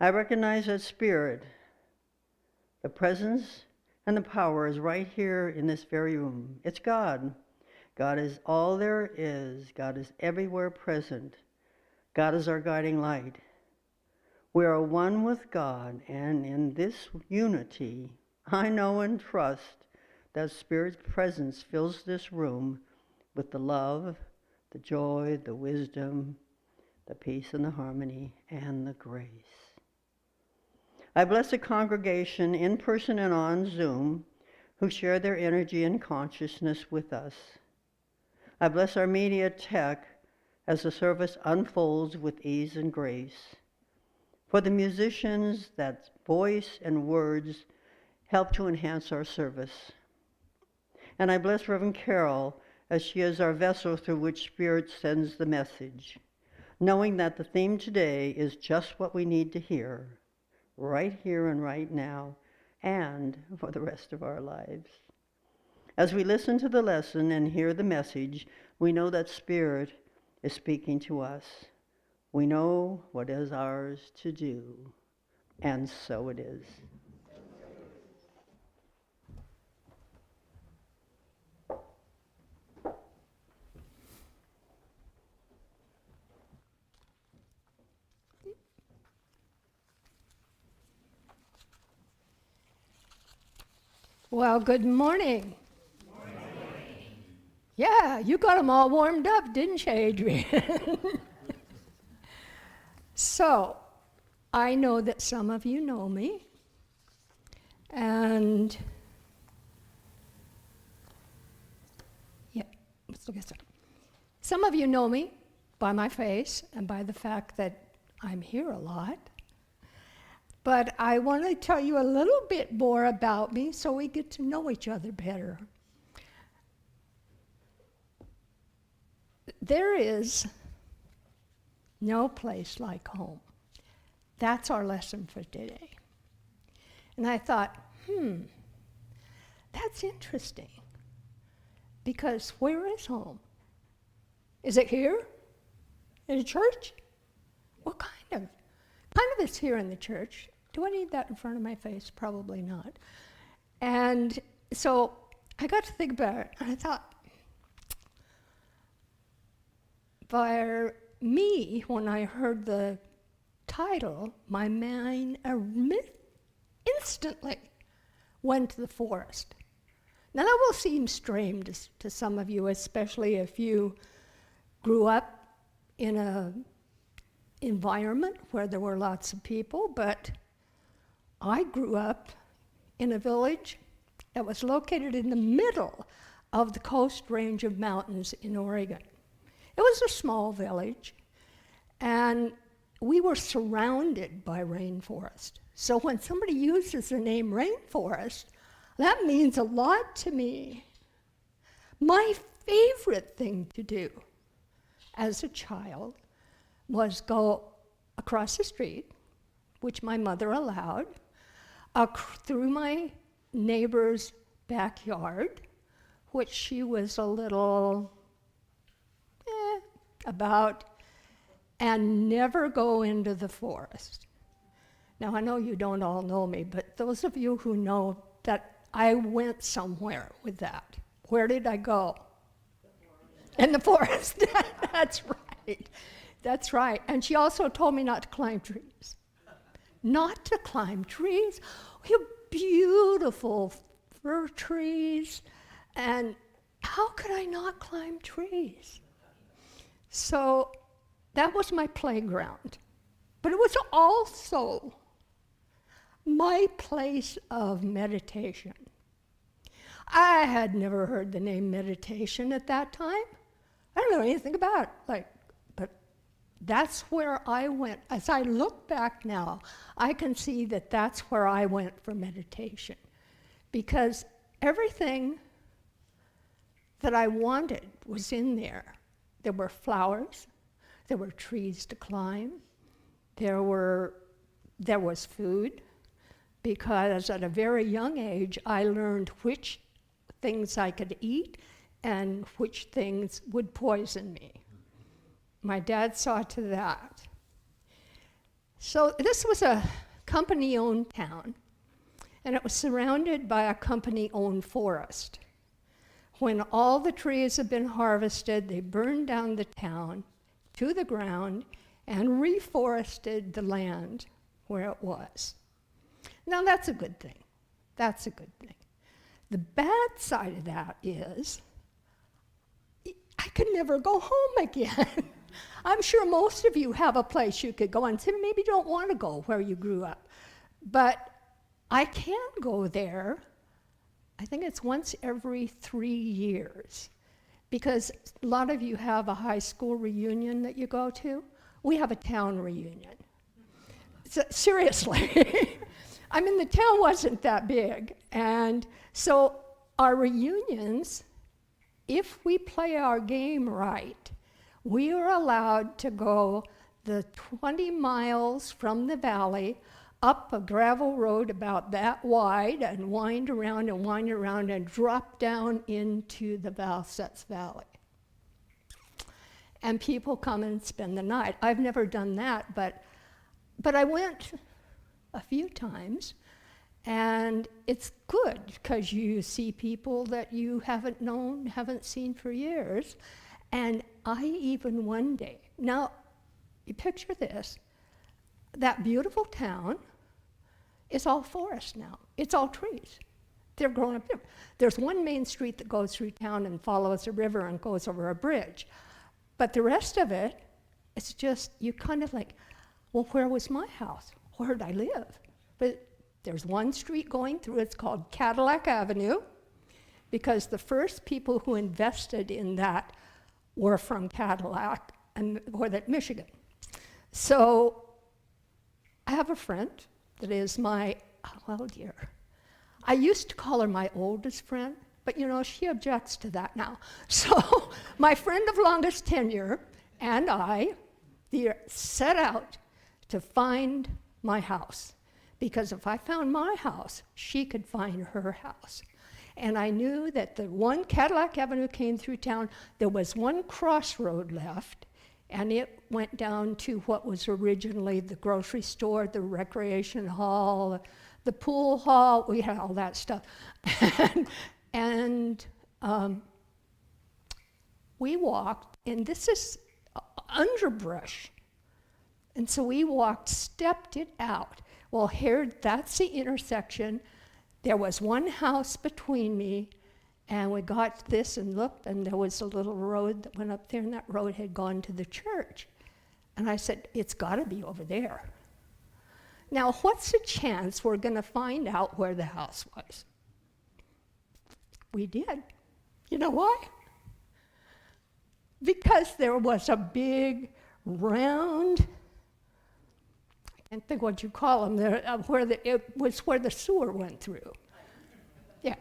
I recognize that Spirit, the presence and the power is right here in this very room. It's God. God is all there is. God is everywhere present. God is our guiding light. We are one with God, and in this unity, I know and trust that Spirit's presence fills this room with the love, the joy, the wisdom, the peace and the harmony, and the grace. I bless the congregation in person and on Zoom who share their energy and consciousness with us. I bless our media tech as the service unfolds with ease and grace. For the musicians, that voice and words help to enhance our service. And I bless Reverend Carole as she is our vessel through which Spirit sends the message, knowing that the theme today is just what we need to hear, right here and right now, and for the rest of our lives. As we listen to the lesson and hear the message, we know that Spirit is speaking to us. We know what is ours to do, and so it is. Well, good morning. Yeah, you got them all warmed up, didn't you, Adrian? So, I know that some of you know me, and yeah, let's look at that. Some of you know me by my face and by the fact that I'm here a lot. But I want to tell you a little bit more about me so we get to know each other better. There is no place like home. That's our lesson for today. And I thought, that's interesting. Because where is home? Is it here? In a church? What kind of? Kind of is here in the church. Do I need that in front of my face? Probably not. And so I got to think about it, and I thought, for me, when I heard the title, my mind instantly went to the forest. Now that will seem strange to some of you, especially if you grew up in an environment where there were lots of people, but I grew up in a village that was located in the middle of the Coast Range of mountains in Oregon. It was a small village, and we were surrounded by rainforest. So when somebody uses the name rainforest, that means a lot to me. My favorite thing to do as a child was go across the street, which my mother allowed, through my neighbor's backyard, which she was a little about, and never go into the forest. Now, I know you don't all know me, but those of you who know that I went somewhere with that. Where did I go? In the forest. That's right. That's right. And she also told me not to climb trees. Not to climb trees. We have beautiful fir trees, and how could I not climb trees? So that was my playground. But it was also my place of meditation. I had never heard the name meditation at that time. I don't know anything about it. But that's where I went. As I look back now, I can see that that's where I went for meditation. Because everything that I wanted was in there. There were flowers, there were trees to climb, there was food, because at a very young age I learned which things I could eat and which things would poison me. My dad saw to that. So this was a company-owned town, and it was surrounded by a company-owned forest. When all the trees had been harvested, they burned down the town to the ground and reforested the land where it was. Now that's a good thing. That's a good thing. The bad side of that is I could never go home again. I'm sure most of you have a place you could go and say maybe you don't want to go where you grew up. But I can go there, I think it's once every 3 years, because a lot of you have a high school reunion that you go to. We have a town reunion. So, seriously. I mean, the town wasn't that big. And so our reunions, if we play our game right, we are allowed to go the 20 miles from the valley up a gravel road about that wide and wind around and drop down into the Valsetz Valley. And people come and spend the night. I've never done that, but I went a few times, and it's good because you see people that you haven't known, haven't seen for years. And I even one day, now you picture this, that beautiful town is all forest now. It's all trees. They're grown up there. There's one main street that goes through town and follows a river and goes over a bridge. But the rest of it, it's just, you kind of like, well, where was my house? Where did I live? But there's one street going through, it's called Cadillac Avenue, because the first people who invested in that were from Cadillac, or that Michigan. So I have a friend that is my, well, dear. I used to call her my oldest friend, but you know, she objects to that now. So my friend of longest tenure and I set out to find my house, because if I found my house, she could find her house. And I knew that the one Cadillac Avenue came through town, there was one crossroad left, and it went down to what was originally the grocery store, the recreation hall, the pool hall, we had all that stuff. and we walked, and this is underbrush. And so we walked, stepped it out. Well, here, that's the intersection. There was one house between me, and we got this and looked, and there was a little road that went up there, and that road had gone to the church. And I said, it's got to be over there. Now, what's the chance we're going to find out where the house was? We did. You know why? Because there was a big, round, I can't think what you call them, it was where the sewer went through. Yeah.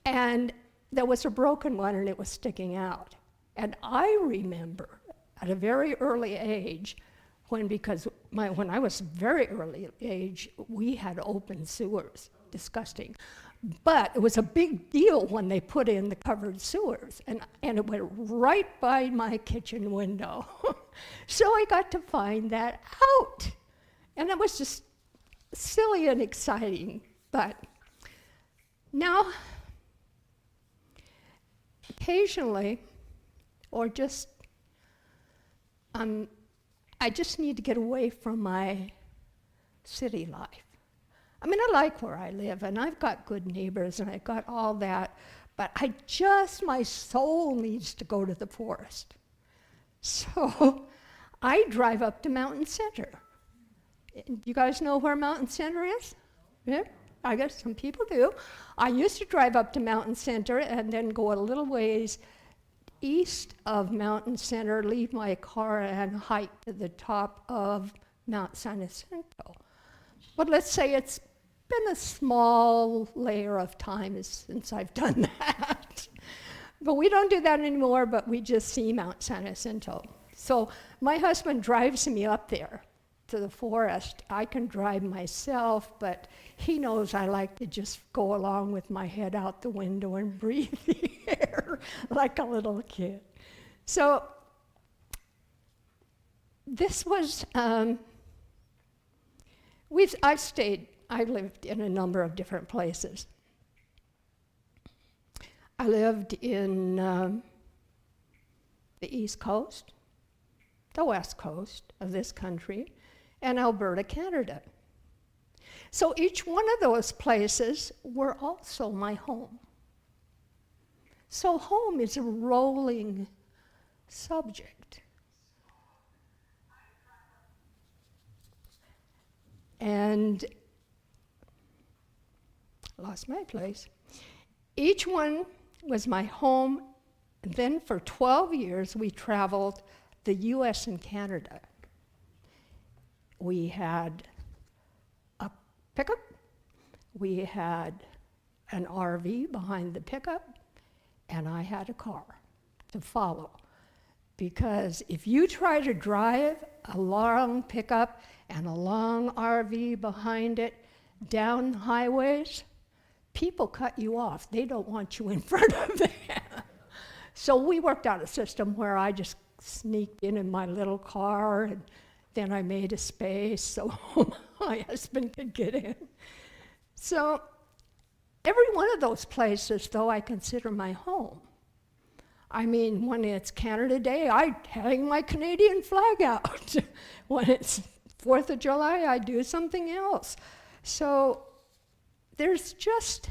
And there was a broken one, and it was sticking out. And I remember at a very early age, when I was very early age, we had open sewers, disgusting. But it was a big deal when they put in the covered sewers, and it went right by my kitchen window. So I got to find that out. And it was just silly and exciting. But now, occasionally, or just, I just need to get away from my city life. I mean, I like where I live, and I've got good neighbors, and I've got all that, but my soul needs to go to the forest. So I drive up to Mountain Center. You guys know where Mountain Center is? Yeah, I guess some people do. I used to drive up to Mountain Center and then go a little ways east of Mountain Center, leave my car, and hike to the top of Mount San Jacinto. But let's say it's been a small layer of time since I've done that. But we don't do that anymore, but we just see Mount San Jacinto. So my husband drives me up there to the forest. I can drive myself, but he knows I like to just go along with my head out the window and breathe the air like a little kid. So this was I lived in a number of different places. I lived in the East Coast, the West Coast of this country, and Alberta, Canada. So each one of those places were also my home. So home is a rolling subject. And lost my place. Each one was my home. And then for 12 years, we traveled the US and Canada. We had a pickup. We had an RV behind the pickup. And I had a car to follow. Because if you try to drive a long pickup and a long RV behind it down highways, people cut you off. They don't want you in front of them. So we worked out a system where I just sneaked in my little car, and then I made a space so my husband could get in. So every one of those places, though, I consider my home. I mean, when it's Canada Day, I hang my Canadian flag out. When it's 4th of July, I do something else. So there's just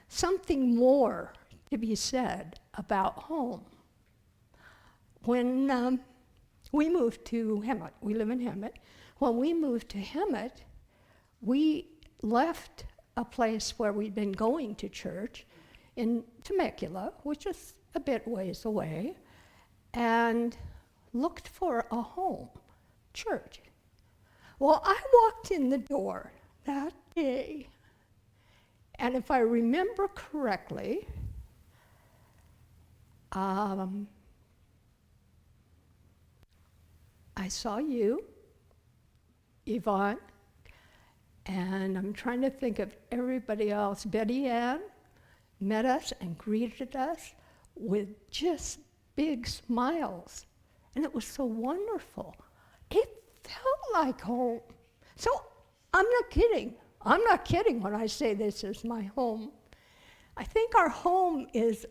something more to be said about home. When we moved to Hemet, we live in Hemet. When we moved to Hemet, we left a place where we'd been going to church in Temecula, which is a bit ways away, and looked for a home church. Well, I walked in the door that day, and if I remember correctly, I saw you, Evonne, and I'm trying to think of everybody else. Betty Ann met us and greeted us with just big smiles. And it was so wonderful. It felt like home. So I'm not kidding. I'm not kidding when I say this is my home. I think our home is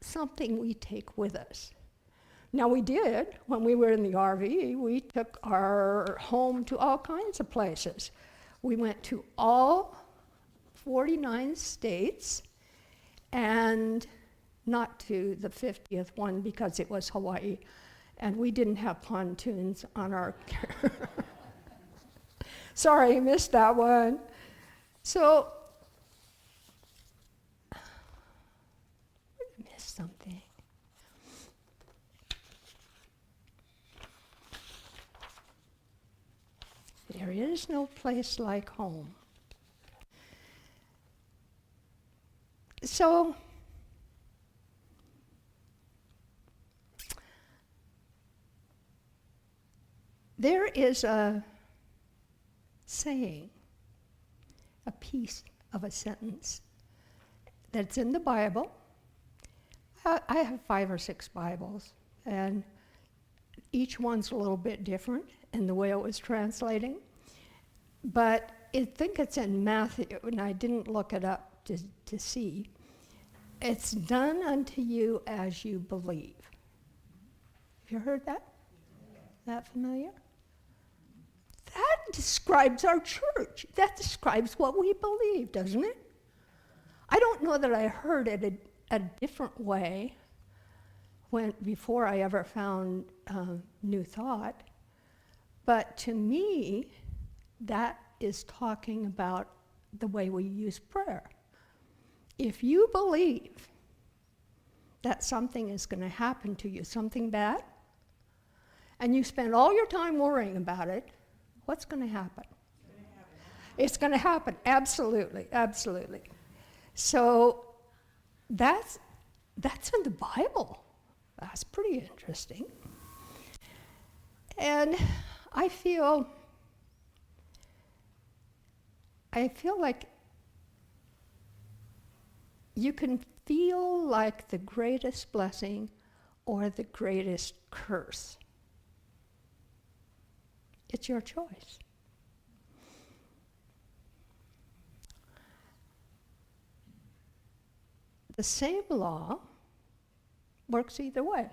something we take with us. Now we did, when we were in the RV, we took our home to all kinds of places. We went to all 49 states, and not to the 50th one because it was Hawaii, and we didn't have pontoons on our Sorry, I missed that one. So, I missed something. There is no place like home. So, there is a saying, a piece of a sentence that's in the Bible. I have 5 or 6 Bibles, and each one's a little bit different in the way it was translating. But I think it's in Matthew, and I didn't look it up to see. It's done unto you as you believe. Have you heard that? That familiar? That describes our church. That describes what we believe, doesn't it? I don't know that I heard it a different way before I ever found New Thought. But to me, that is talking about the way we use prayer. If you believe that something is going to happen to you, something bad, and you spend all your time worrying about it, what's going to happen? It's going to happen, absolutely, absolutely. So that's in the Bible. That's pretty interesting. And I feel like you can feel like the greatest blessing or the greatest curse. It's your choice. The same law works either way.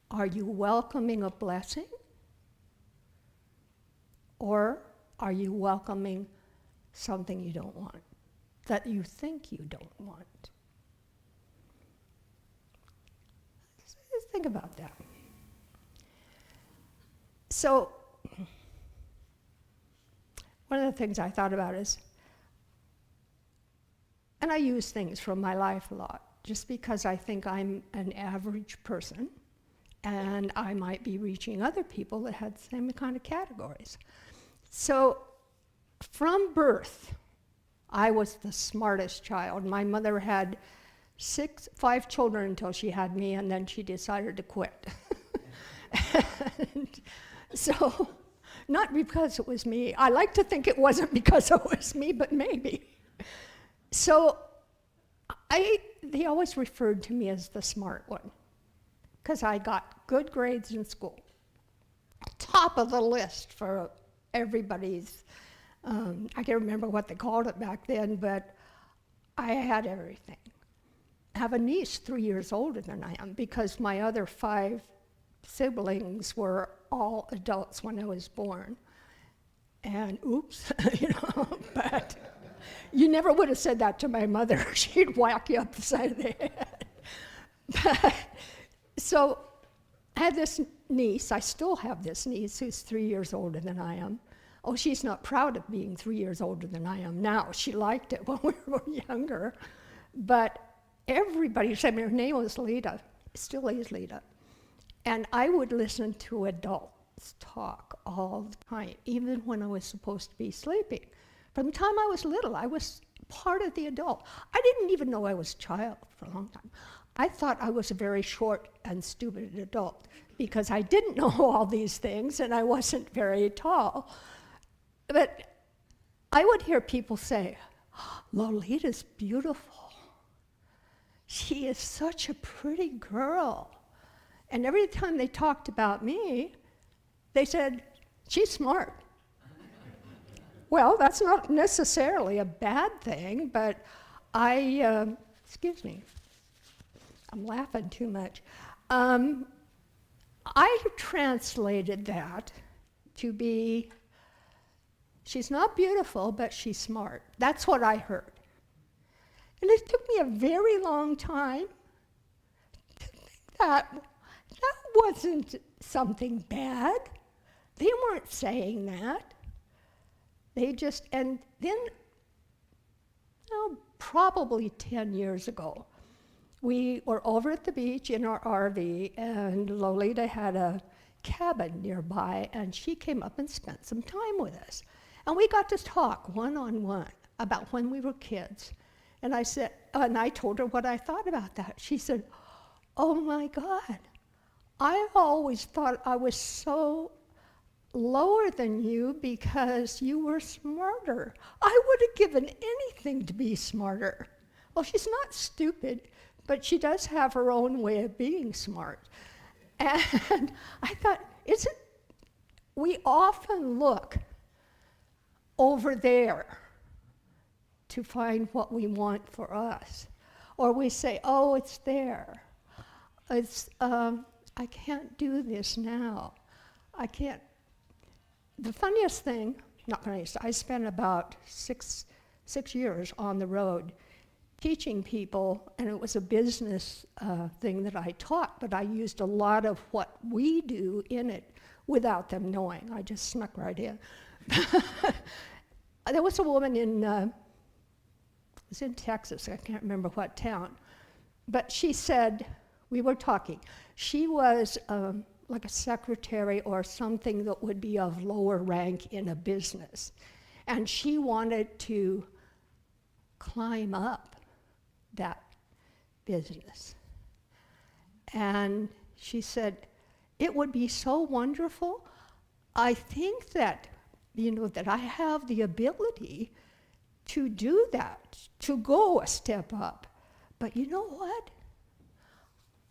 Are you welcoming a blessing? Or are you welcoming something you don't want, that you think you don't want? Just think about that. So, one of the things I thought about is, and I use things from my life a lot, just because I think I'm an average person, and I might be reaching other people that had the same kind of categories. So, from birth, I was the smartest child. My mother had 5 children until she had me, and then she decided to quit. And so, not because it was me. I like to think it wasn't because it was me, but maybe. So, they always referred to me as the smart one, because I got good grades in school. Top of the list for everybody's, I can't remember what they called it back then, but I had everything. I have a niece 3 years older than I am, because my other 5 siblings were all adults when I was born. And oops, but you never would have said that to my mother. She'd whack you up the side of the head. But, so I had this niece, I still have this niece who's 3 years older than I am. Oh, she's not proud of being 3 years older than I am now. She liked it when we were younger. But everybody said her name was Lita, still is Lita. And I would listen to adults talk all the time, even when I was supposed to be sleeping. From the time I was little, I was part of the adult. I didn't even know I was a child for a long time. I thought I was a very short and stupid adult because I didn't know all these things and I wasn't very tall. But I would hear people say, Lolita's beautiful. She is such a pretty girl. And every time they talked about me, they said, she's smart. Well, that's not necessarily a bad thing, but excuse me, I'm laughing too much. I translated that to be, she's not beautiful, but she's smart. That's what I heard. And it took me a very long time to think that wasn't something bad. They weren't saying that. They just, and then, probably 10 years ago, we were over at the beach in our RV, and Lolita had a cabin nearby, and she came up and spent some time with us. And we got to talk one-on-one about when we were kids. And I said, and I told her what I thought about that. She said, oh my God, I always thought I was so lower than you because you were smarter. I would have given anything to be smarter. Well, she's not stupid, but she does have her own way of being smart. And I thought, we often look over there to find what we want for us. Or we say, oh, it's there. I can't do this now. I can't. The funniest thing, not funniest, I spent about six years on the road teaching people, and it was a business thing that I taught, but I used a lot of what we do in it without them knowing. I just snuck right in. There was a woman it was in Texas, I can't remember what town, but she said, we were talking, she was like a secretary or something that would be of lower rank in a business. And she wanted to climb up that business. And she said, it would be so wonderful. I think that, that I have the ability to do that, to go a step up. But you know what?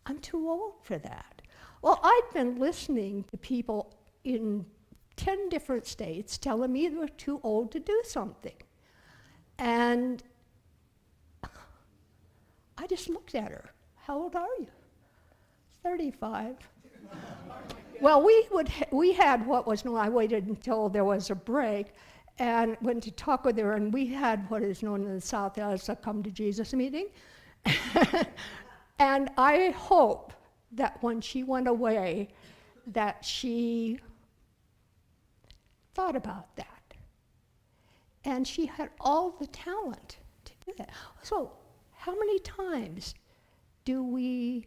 I'm too old for that. Well, I'd been listening to people in 10 different states telling me they were too old to do something. And I just looked at her. How old are you? 35. Well, we had what was known, I waited until there was a break and went to talk with her, and we had what is known in the South as a Come to Jesus meeting. And I hope that when she went away, that she thought about that. And she had all the talent to do that. So how many times do we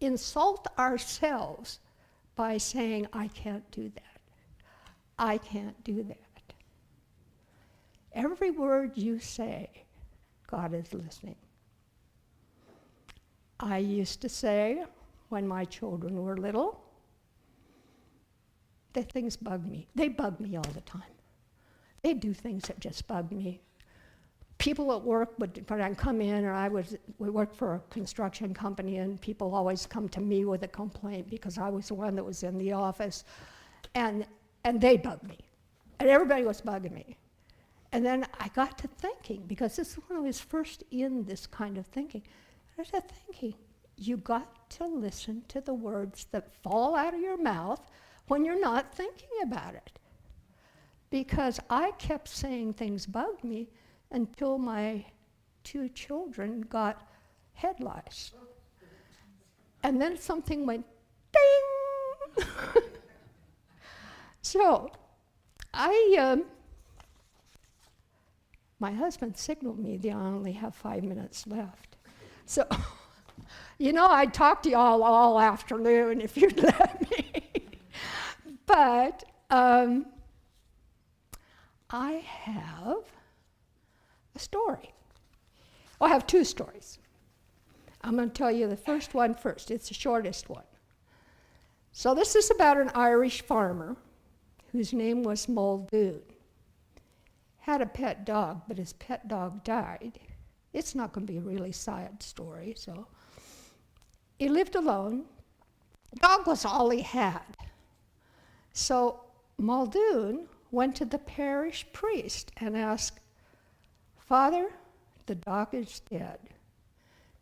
insult ourselves by saying, I can't do that. I can't do that. Every word you say, God is listening. I used to say, when my children were little, that things bug me. They bug me all the time. They do things that just bug me. People at work would, when I'd come in, or we worked for a construction company, and people always come to me with a complaint because I was the one that was in the office, and they bugged me, and everybody was bugging me. And then I got to thinking, because this is when I was first in this kind of thinking, I started thinking, you got to listen to the words that fall out of your mouth when you're not thinking about it. Because I kept saying things bugged me until my 2 children got head lice. And then something went ding! So my husband signaled me that I only have 5 minutes left. So, I'd talk to you all afternoon if you'd let me. But I have a story. Well, I have 2 stories. I'm going to tell you the first one first. It's the shortest one. So this is about an Irish farmer whose name was Muldoon. Had a pet dog, but his pet dog died. It's not going to be a really sad story, so. He lived alone. The dog was all he had. So Muldoon went to the parish priest and asked, Father, the dog is dead.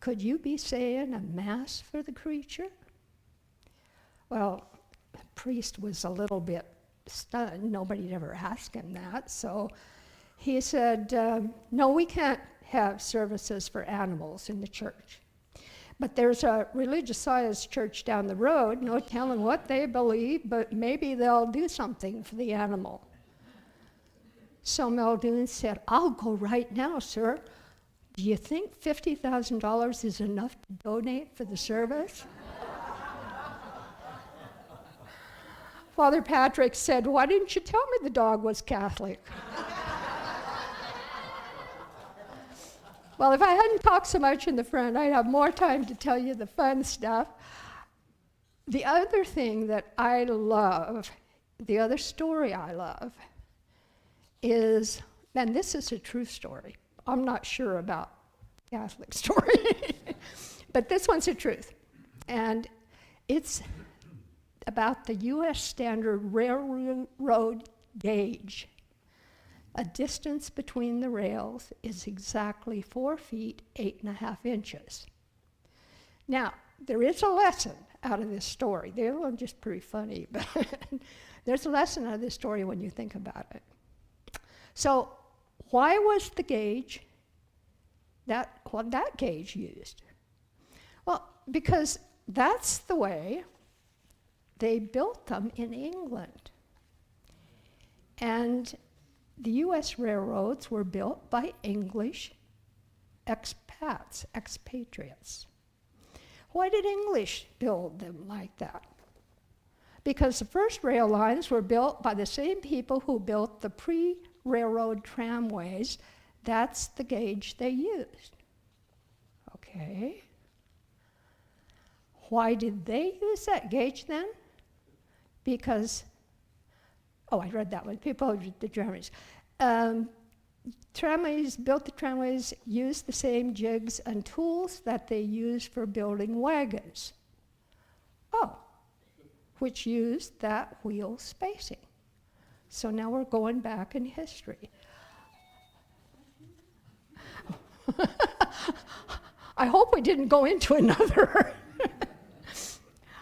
Could you be saying a mass for the creature? Well, the priest was a little bit stunned. Nobody had ever asked him that. So he said, no, we can't have services for animals in the church. But there's a religious-sized church down the road, no telling what they believe, but maybe they'll do something for the animal. So Muldoon said, I'll go right now, sir. Do you think $50,000 is enough to donate for the service? Father Patrick said, why didn't you tell me the dog was Catholic? Well, if I hadn't talked so much in the front, I'd have more time to tell you the fun stuff. The other thing that I love, the other story I love, is, and this is a true story. I'm not sure about Catholic story, but this one's the truth. And it's about the U.S. standard railroad gauge. A distance between the rails is exactly 4 feet, 8.5 inches. Now, there is a lesson out of this story. They're just pretty funny, but there's a lesson out of this story when you think about it. So, why was the gauge, that gauge used? Well, because that's the way they built them in England. And the U.S. railroads were built by English expats, expatriates. Why did English build them like that? Because the first rail lines were built by the same people who built the pre-railroad tramways. That's the gauge they used. Okay. Why did they use that gauge then? Because, I read that one. People, the Germans. Tramways, built the tramways, used the same jigs and tools that they used for building wagons. Which used that wheel spacing. So now we're going back in I hope we didn't go into another.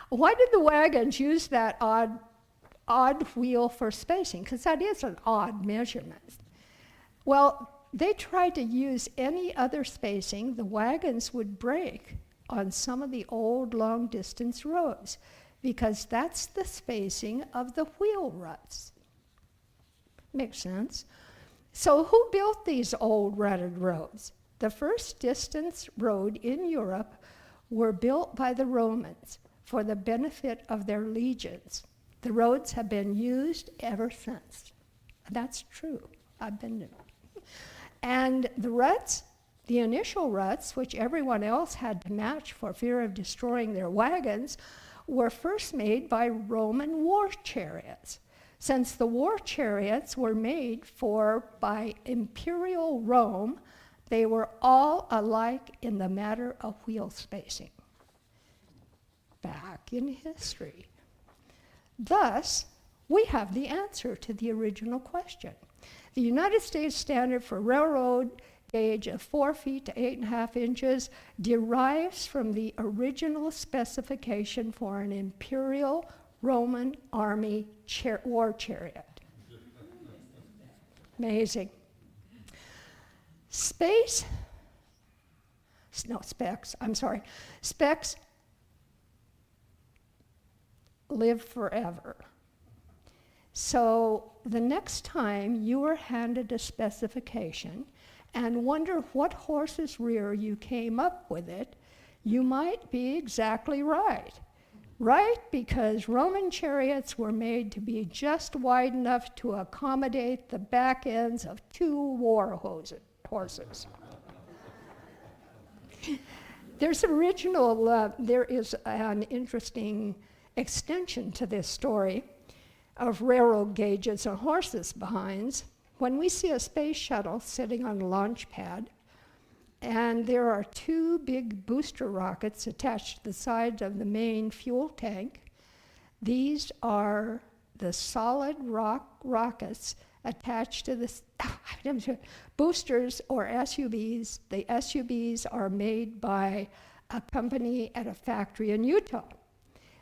Why did the wagons use that odd wheel for spacing? Because that is an odd measurement. Well, they tried to use any other spacing, the wagons would break on some of the old long-distance roads because that's the spacing of the wheel ruts. Makes sense. So who built these old rutted roads? The first distance road in Europe were built by the Romans for the benefit of their legions. The roads have been used ever since. That's true. I've been there. And the ruts, the initial ruts, which everyone else had to match for fear of destroying their wagons, were first made by Roman war chariots. Since the war chariots were made by imperial Rome, they were all alike in the matter of wheel spacing. Back in history. Thus, we have the answer to the original question. The United States standard for railroad gauge of 4 feet to 8.5 inches derives from the original specification for an imperial Roman army war chariot. Amazing. Specs live forever. So the next time you are handed a specification and wonder what horse's rear you came up with it, you might be exactly right. Right, because Roman chariots were made to be just wide enough to accommodate the back ends of 2 war horses. There is an interesting extension to this story of railroad gauges and horses behinds. When we see a space shuttle sitting on a launch pad, and there are 2 big booster rockets attached to the sides of the main fuel tank, these are the solid rockets attached to the boosters or SUVs. The SUVs are made by a company at a factory in Utah.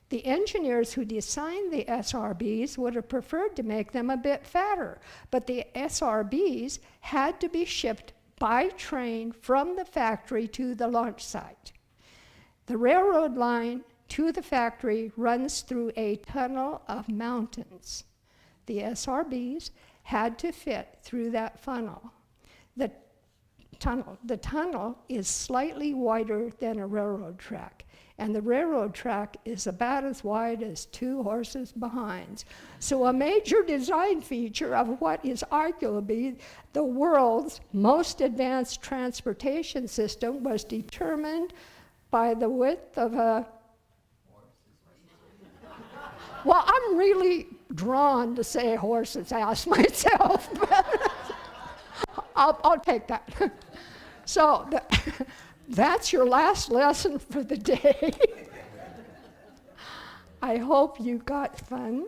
The engineers who designed the SRBs would have preferred to make them a bit fatter, but the SRBs had to be shipped by train from the factory to the launch site. The railroad line to the factory runs through a tunnel of mountains. The SRBs had to fit through that funnel. The tunnel is slightly wider than a railroad track, and the railroad track is about as wide as 2 horses' behinds. So a major design feature of what is arguably the world's most advanced transportation system was determined by the width of a... Well, I'm really drawn to say horse's ass myself, but I'll take that. So that's your last lesson for the day. I hope you got fun,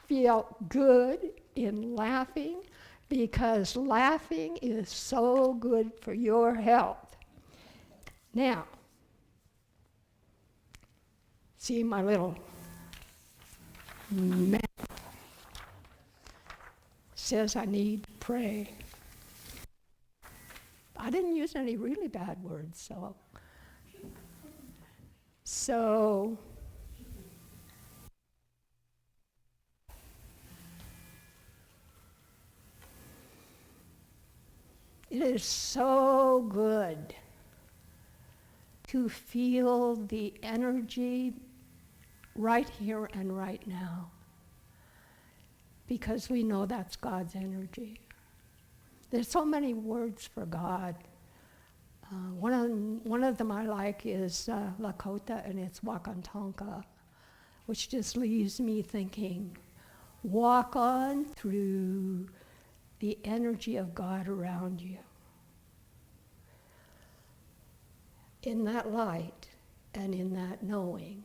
feel good in laughing, because laughing is so good for your health. Now, see my little map. Says I need to pray. I didn't use any really bad words, so it is so good to feel the energy right here and right now, because we know that's God's energy. There's so many words for God. One of them I like is Lakota, and it's Wakantanka, which just leaves me thinking, walk on through the energy of God around you. In that light and in that knowing.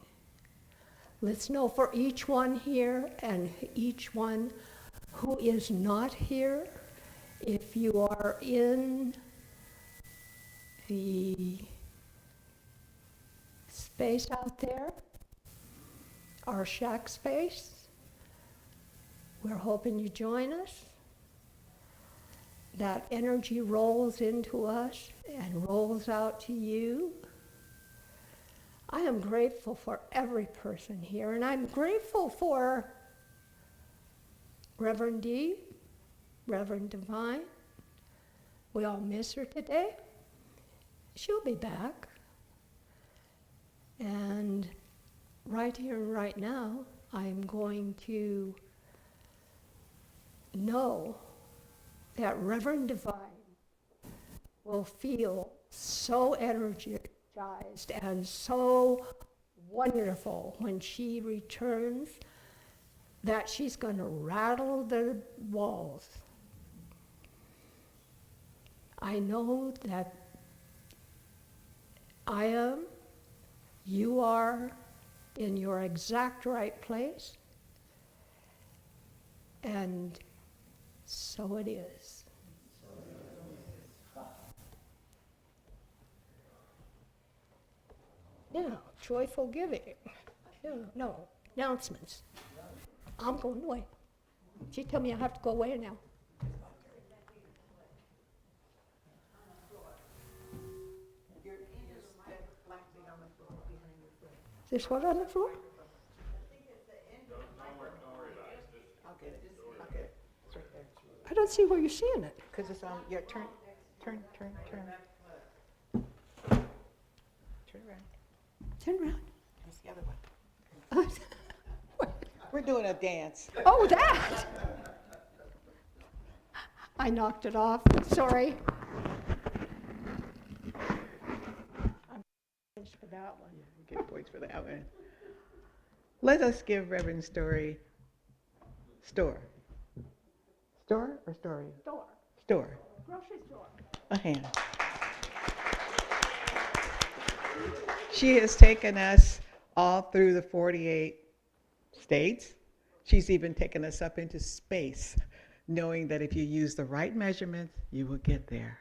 Let's know for each one here and each one who is not here, if you are in the space out there, our shack space. We're hoping you join us. That energy rolls into us and rolls out to you. I am grateful for every person here, and I'm grateful for Reverend D, Reverend Divine. We all miss her today. She'll be back. And right here and right now, I'm going to know that Reverend Divine will feel so energized and so wonderful when she returns that she's going to rattle the walls. I know that I am, you are in your exact right place, and so it is. Yeah, joyful giving. Yeah, no, announcements. I'm going away. She told me I have to go away now. Is this what on the floor? I don't see where you're seeing it. Because it's on your turn. Turn around. Turn around. That's the other one. We're doing a dance. Oh, that! I knocked it off. Sorry. I'm finished for that one. Yeah, you get points for that one. Let us give Reverend Stohr. Stohr or Story? Stohr. Stohr. Grocery store. A hand. She has taken us all through the 48 states. She's even taken us up into space, knowing that if you use the right measurements, you will get there.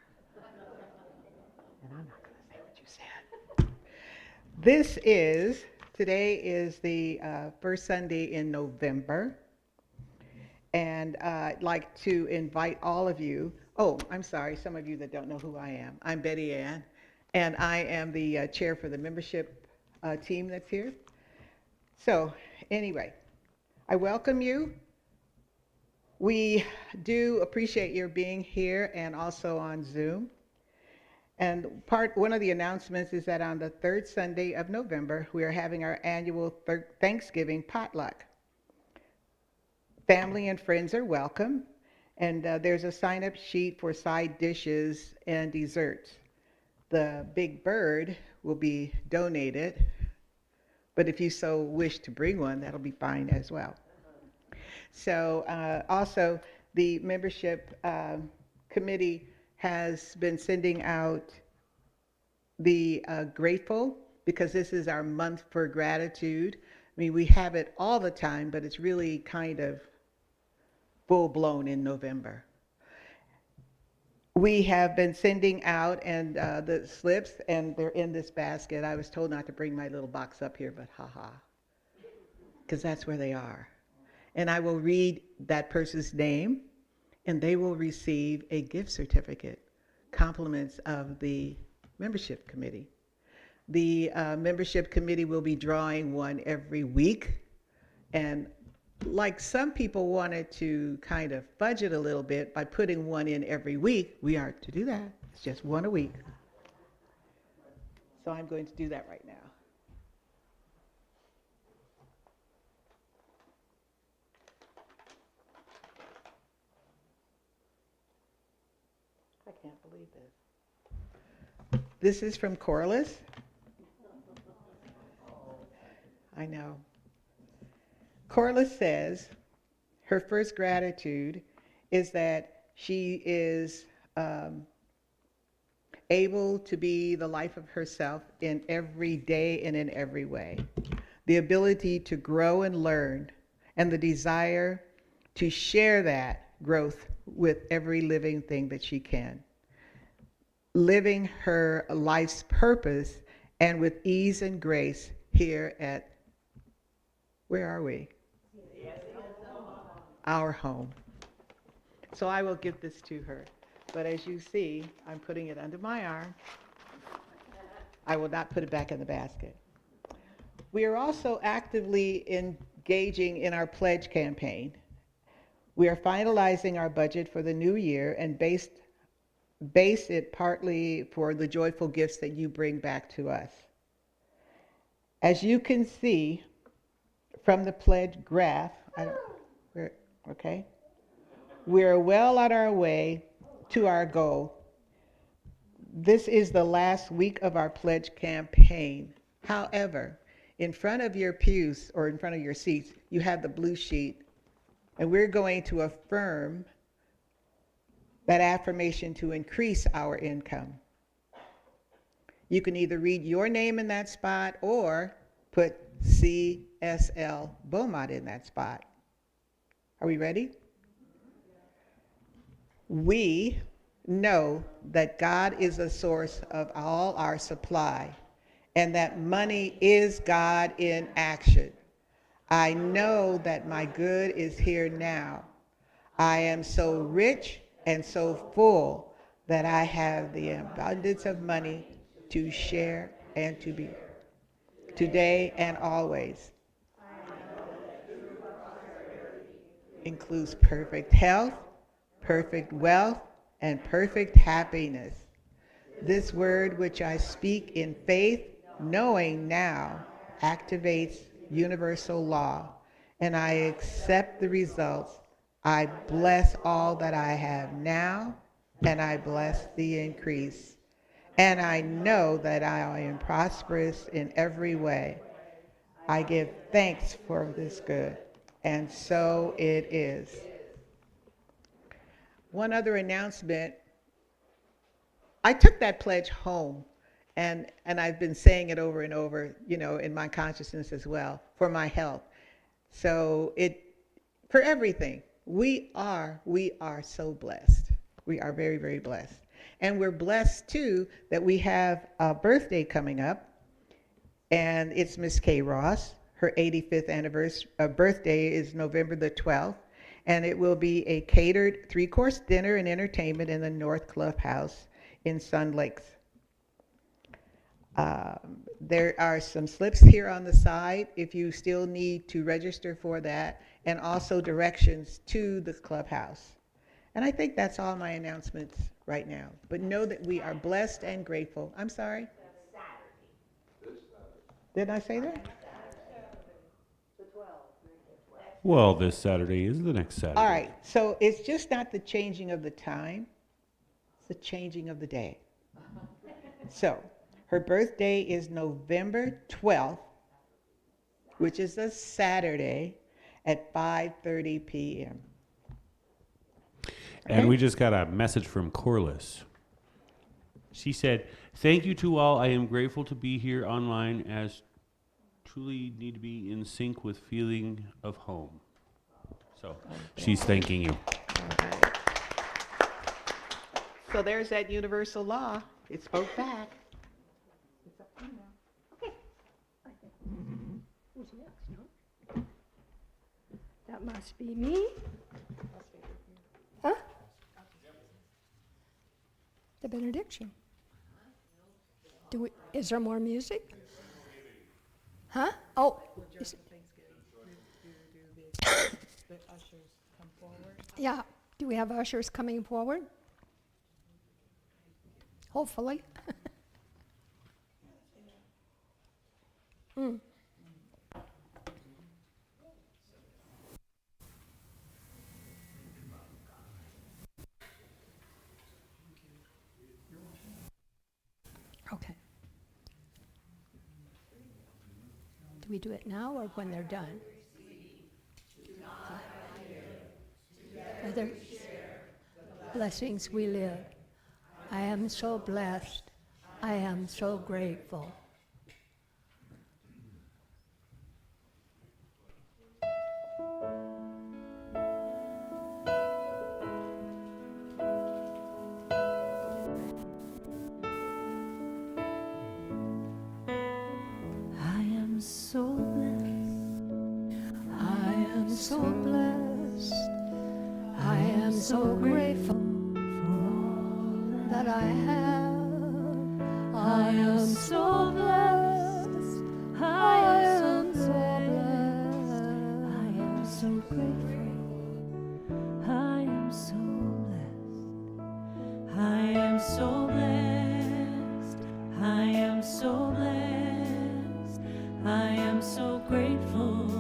And I'm not going to say what you said. Today is the first Sunday in November. And I'd like to invite all of you. Oh, I'm sorry, some of you that don't know who I am. I'm Betty Ann, and I am the chair for the membership team that's here. So anyway, I welcome you. We do appreciate your being here and also on Zoom. And one of the announcements is that on the third Sunday of November, we are having our annual Thanksgiving potluck. Family and friends are welcome, and there's a sign-up sheet for side dishes and desserts. The big bird will be donated, but if you so wish to bring one, that'll be fine as well. So also, the membership committee has been sending out the grateful, because this is our month for gratitude. I mean, we have it all the time, but it's really kind of full-blown in November. We have been sending out and the slips, and they're in this basket. I was told not to bring my little box up here, but haha, because that's where they are. And I will read that person's name, and they will receive a gift certificate, compliments of the membership committee. The membership committee will be drawing one every week, and like some people wanted to kind of fudge it a little bit by putting one in every week, we are to do that. It's just one a week. So I'm going to do that right now. I can't believe this. This is from Corliss. I know. Corliss says her first gratitude is that she is able to be the life of herself in every day and in every way. The ability to grow and learn, and the desire to share that growth with every living thing that she can. living her life's purpose and with ease and grace here at, where are we? Our home. So I will give this to her. But as you see, I'm putting it under my arm. I will not put it back in the basket. We are also actively engaging in our pledge campaign. We are finalizing our budget for the new year and base it partly for the joyful gifts that you bring back to us. As you can see from the pledge graph, we're well on our way to our goal. This is the last week of our pledge campaign. However, in front of your pews or in front of your seats, you have the blue sheet, and we're going to affirm that affirmation to increase our income. You can either read your name in that spot or put CSL Beaumont in that spot. Are we ready? We know that God is the source of all our supply and that money is God in action. I know that my good is here now. I am so rich and so full that I have the abundance of money to share and to be today and always. Includes perfect health, perfect wealth, and perfect happiness. This word which I speak in faith, knowing now, activates universal law, and I accept the results. I bless all that I have now, and I bless the increase. And I know that I am prosperous in every way. I give thanks for this good, and so it is. One other announcement. I took that pledge home, and I've been saying it over and over, in my consciousness as well, for my health. So for everything, we are so blessed. We are very, very blessed. And we're blessed too that we have a birthday coming up, and it's Miss Kay Ross. Her 85th birthday is November the 12th, and it will be a catered 3-course dinner and entertainment in the North Clubhouse in Sun Lakes. There are some slips here on the side if you still need to register for that, and also directions to the clubhouse. And I think that's all my announcements right now. But know that we are blessed and grateful. I'm sorry? Didn't I say that? Well, this Saturday is the next Saturday. All right, so it's just not the changing of the time, it's the changing of the day. So her birthday is November 12th, which is a Saturday at 5:30 p.m. And Okay? we just got a message from Corliss. She said, "Thank you to all. I am grateful to be here online as truly need to be in sync with feeling of home." So she's thanking you. Right. So there's that universal law. It spoke back. It's up to you now. Who's next, no? That must be me. Huh? The benediction. Is there more music? Huh? Oh. The ushers come forward. Yeah. Do we have ushers coming forward? Hopefully. Okay. Do we do it now or when they're done? Other blessings we live. I am so blessed. I am so grateful. so blessed. I am so grateful for all that I have. I am so blessed. I am so blessed. I am so grateful. I am so blessed. I am so blessed. I am so blessed. I am so grateful.